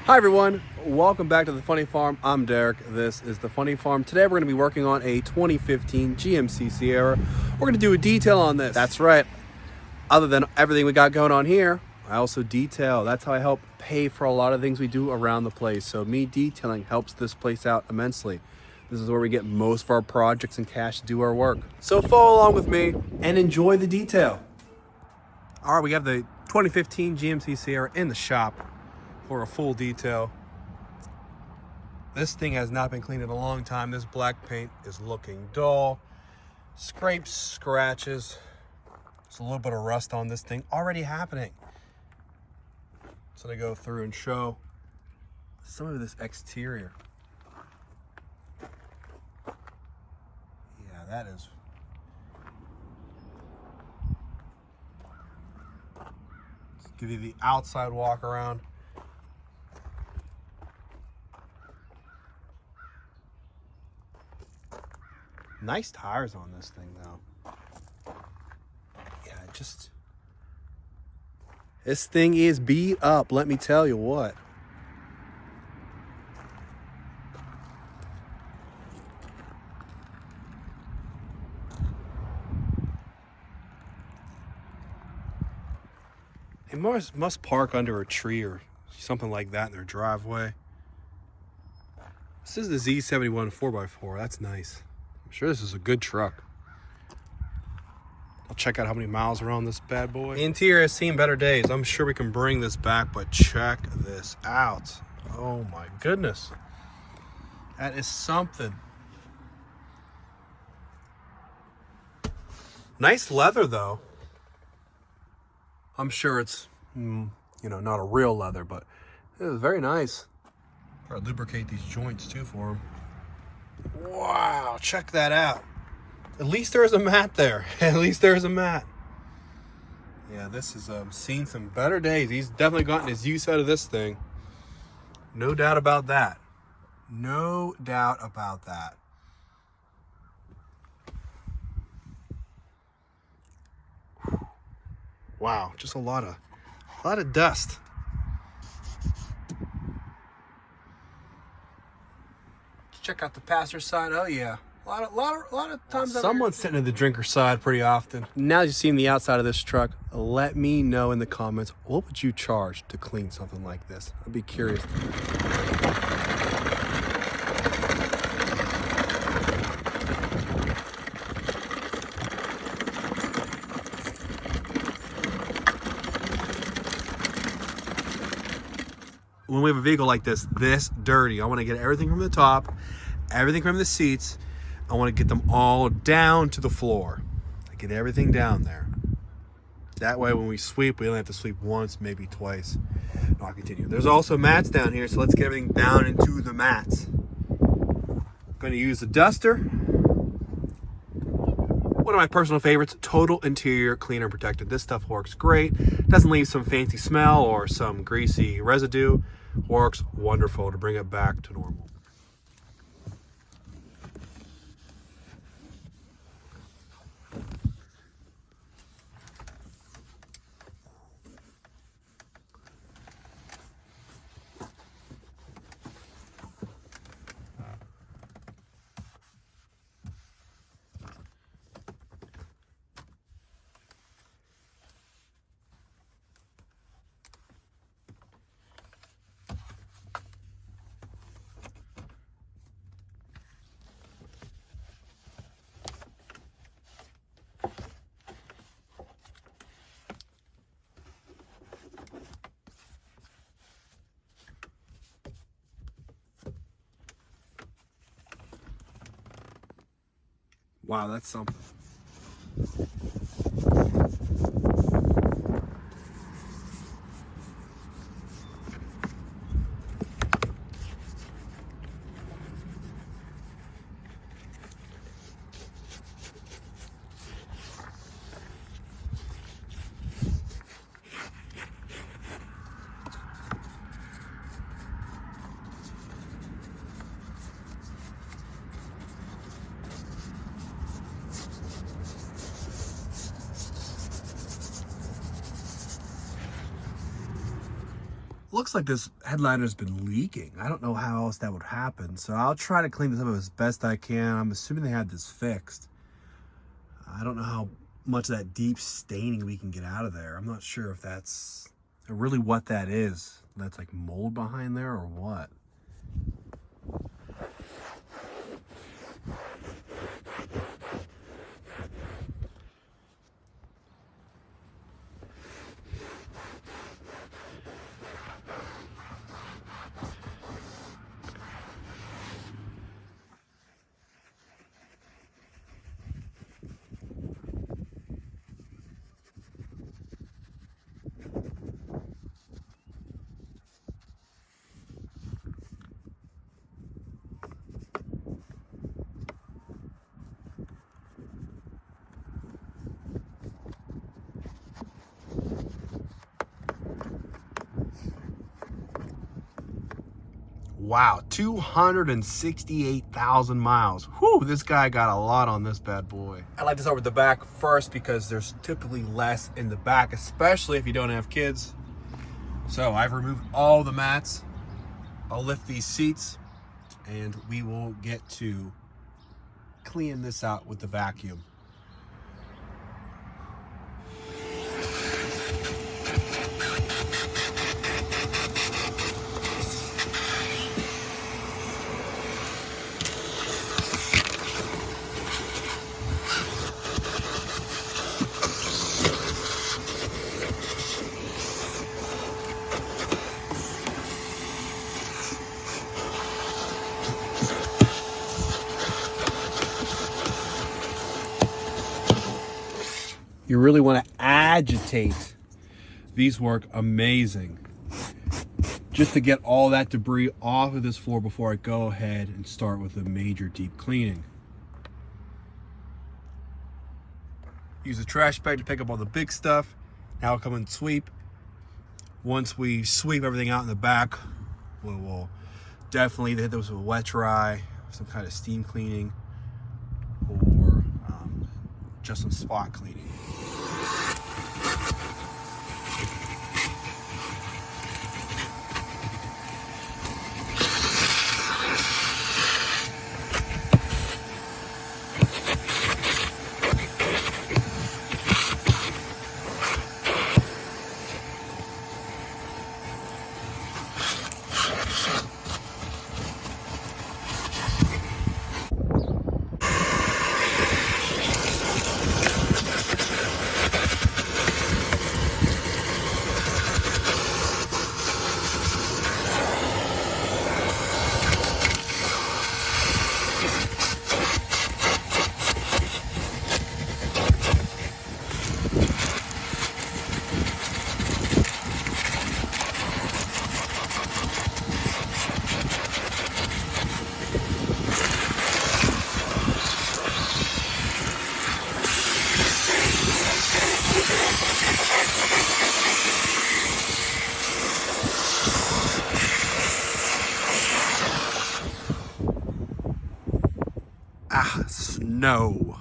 Hi everyone, welcome back to the Funny Farm. I'm Derek. This is the Funny Farm. Today we're going to be working on a 2015 GMC Sierra. We're going to do a detail on this. That's right. Other than everything we got going on here, I also detail. That's how I help pay for a lot of things we do around the place. So me detailing helps this place out immensely. This is where we get most of our projects and cash to do our work. So follow along with me and enjoy the detail. All right, we have the 2015 GMC Sierra in the shop for a full detail. This thing has not been cleaned in a long time. This black paint is looking dull. Scrapes, scratches. There's a little bit of rust on this thing already happening. So they go through and show some of this exterior. Yeah, that is. Let's give you the outside walk around. Nice tires on this thing though. Yeah, this thing is beat up, let me tell you what. They must park under a tree or something like that in their driveway. This is the Z71 4x4, that's nice. I'm sure this is a good truck. I'll check out how many miles are on this bad boy. The interior has seen better days. I'm sure we can bring this back, but check this out. Oh my goodness. That is something. Nice leather though. I'm sure it's, not a real leather, but it is very nice. I'll lubricate these joints too for them. Wow, check that out. At least there's a mat there. At least there's a mat. Yeah, this has seen some better days. He's definitely gotten his use out of this thing. No doubt about that. No doubt about that. Wow, just a lot of dust. Check out the passenger side. Oh yeah, a lot of times. Someone's sitting at the drinker side pretty often. Now you've seen the outside of this truck. Let me know in the comments, what would you charge to clean something like this? I'd be curious. When we have a vehicle like this dirty, I want to get everything from the top, everything from the seats. I want to get them all down to the floor. I get everything down there. That way when we sweep, we only have to sweep once, maybe twice. No, I'll continue. There's also mats down here, so let's get everything down into the mats. I'm going to use the duster. One of my personal favorites, Total Interior Cleaner and Protected. This stuff works great. Doesn't leave some fancy smell or some greasy residue. Works wonderful to bring it back to normal. Wow, that's something. looks like this headliner's been leaking. I don't know how else that would happen. So I'll try to clean this up as best I can. I'm assuming they had this fixed. I don't know how much of that deep staining we can get out of there. I'm not sure if that's really what that is. That's like mold behind there or what. Wow, 268,000 miles. Whew, this guy got a lot on this bad boy. I like to start with the back first because there's typically less in the back, especially if you don't have kids. So I've removed all the mats. I'll lift these seats and we will get to clean this out with the vacuum. You really want to agitate. These work amazing. Just to get all that debris off of this floor before I go ahead and start with a major deep cleaning. Use the trash bag to pick up all the big stuff. Now I'll come and sweep. Once we sweep everything out in the back, we will definitely hit those with a wet dry, some kind of steam cleaning, or just some spot cleaning. Snow.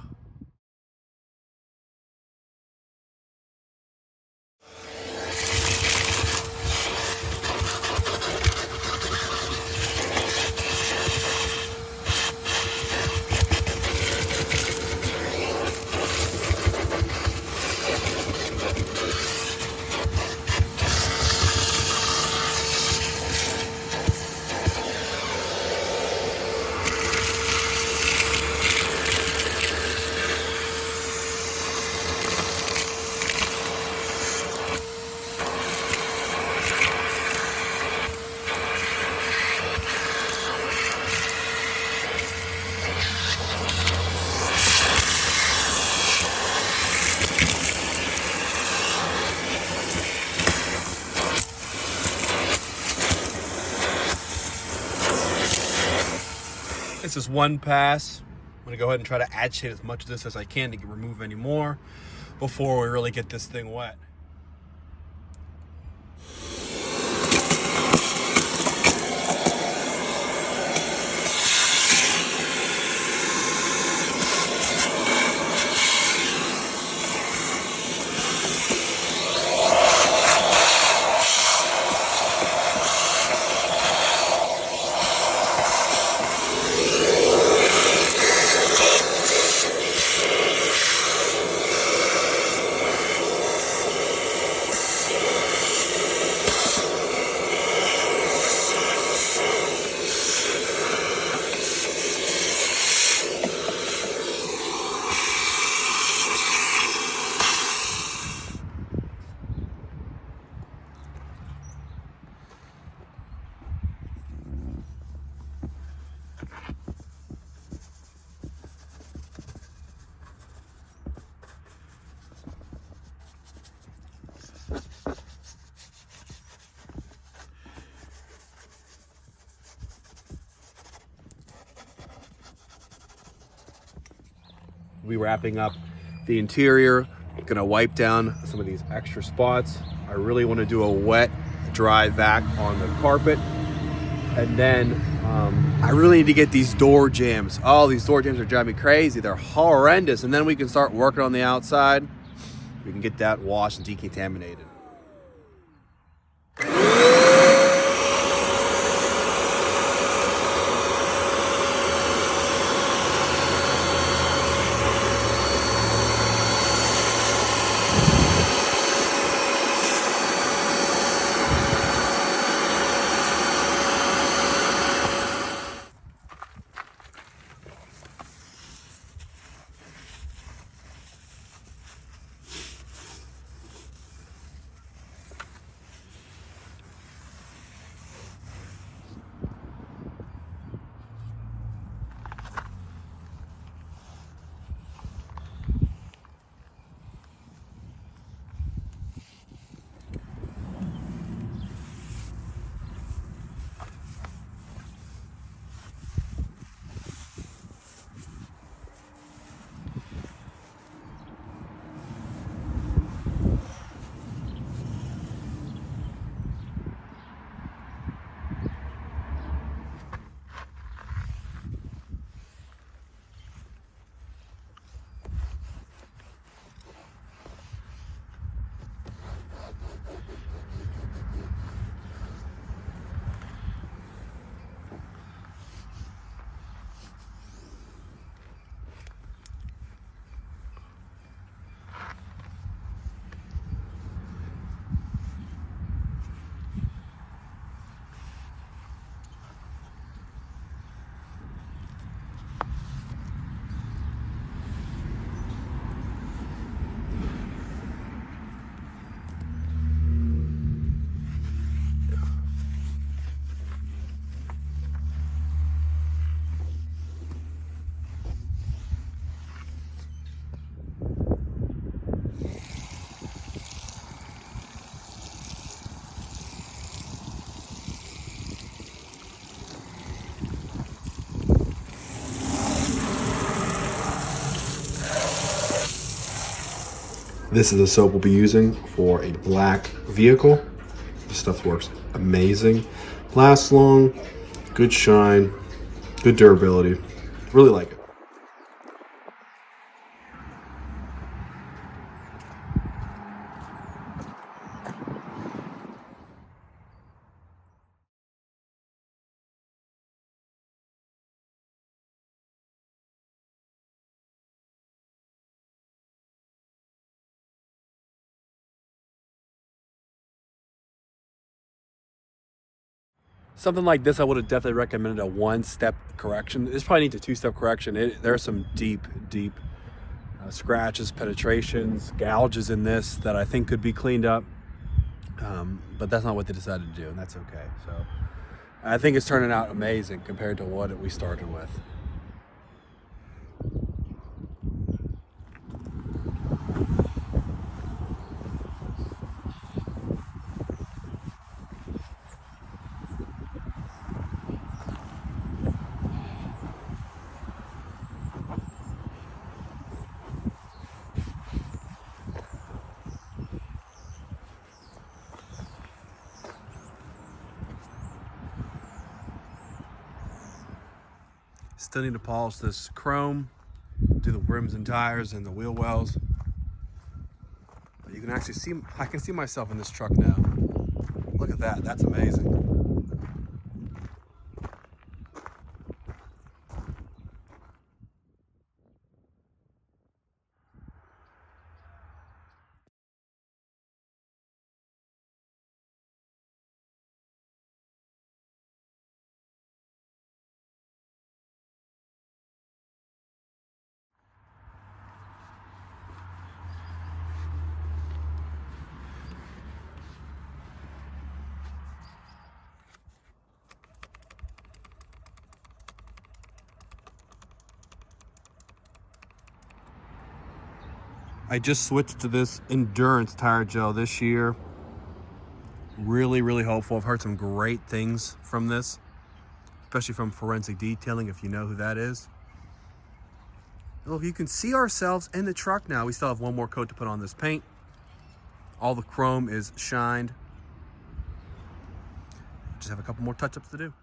This is one pass. I'm gonna go ahead and try to agitate as much of this as I can to remove any more before we really get this thing wet. We'll be wrapping up the interior. Gonna wipe down some of these extra spots. I really want to do a wet, dry vac on the carpet. And then I really need to get these door jambs. Oh, these door jambs are driving me crazy. They're horrendous. And then we can start working on the outside. We can get that washed and decontaminated. This is the soap we'll be using for a black vehicle. This stuff works amazing. Lasts long, good shine, good durability. Really like it. Something like this, I would have definitely recommended a one-step correction. This probably needs a two-step correction. There are some deep scratches, penetrations, gouges in this that I think could be cleaned up. But that's not what they decided to do, and that's okay. So I think it's turning out amazing compared to what we started with. Still need to polish this chrome, do the rims and tires and the wheel wells. But you can actually see, I can see myself in this truck now. Look at that, that's amazing. I just switched to this Endurance tire gel this year. Really hopeful. I've heard some great things from this, especially from Forensic Detailing, if you know who that is. Well, you can see ourselves in the truck now. We still have one more coat to put on this paint. All the chrome is shined. Just have a couple more touch-ups to do.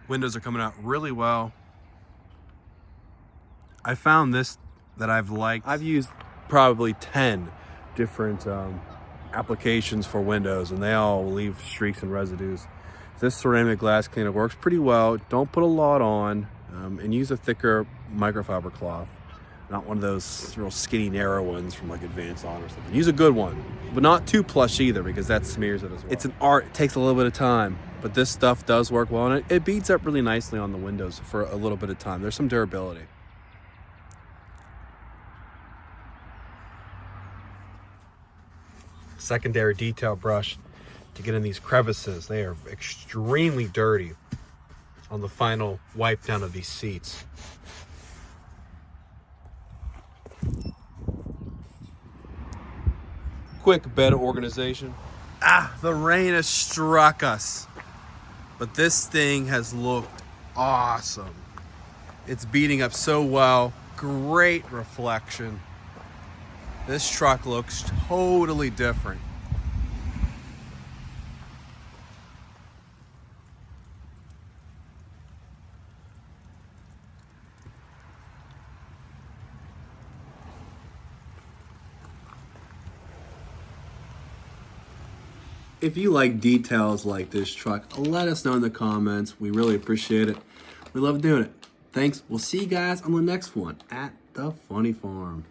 Windows are coming out really well. I found this that I've liked. I've used probably 10 different applications for windows, and they all leave streaks and residues. This ceramic glass cleaner works pretty well. Don't put a lot on, and use a thicker microfiber cloth. Not one of those real skinny, narrow ones from like Advanced On or something. Use a good one, but not too plush either, because that smears it as well. It's an art. It takes a little bit of time, but this stuff does work well, and it beads up really nicely on the windows for a little bit of time. There's some durability. Secondary detail brush to get in these crevices. They are extremely dirty on the final wipe down of these seats. Quick bed organization. The rain has struck us, but this thing has looked awesome. It's beating up so well. Great reflection. This truck looks totally different. If you like details like this truck, let us know in the comments. We really appreciate it. We love doing it. Thanks. We'll see you guys on the next one at the Funny Farm.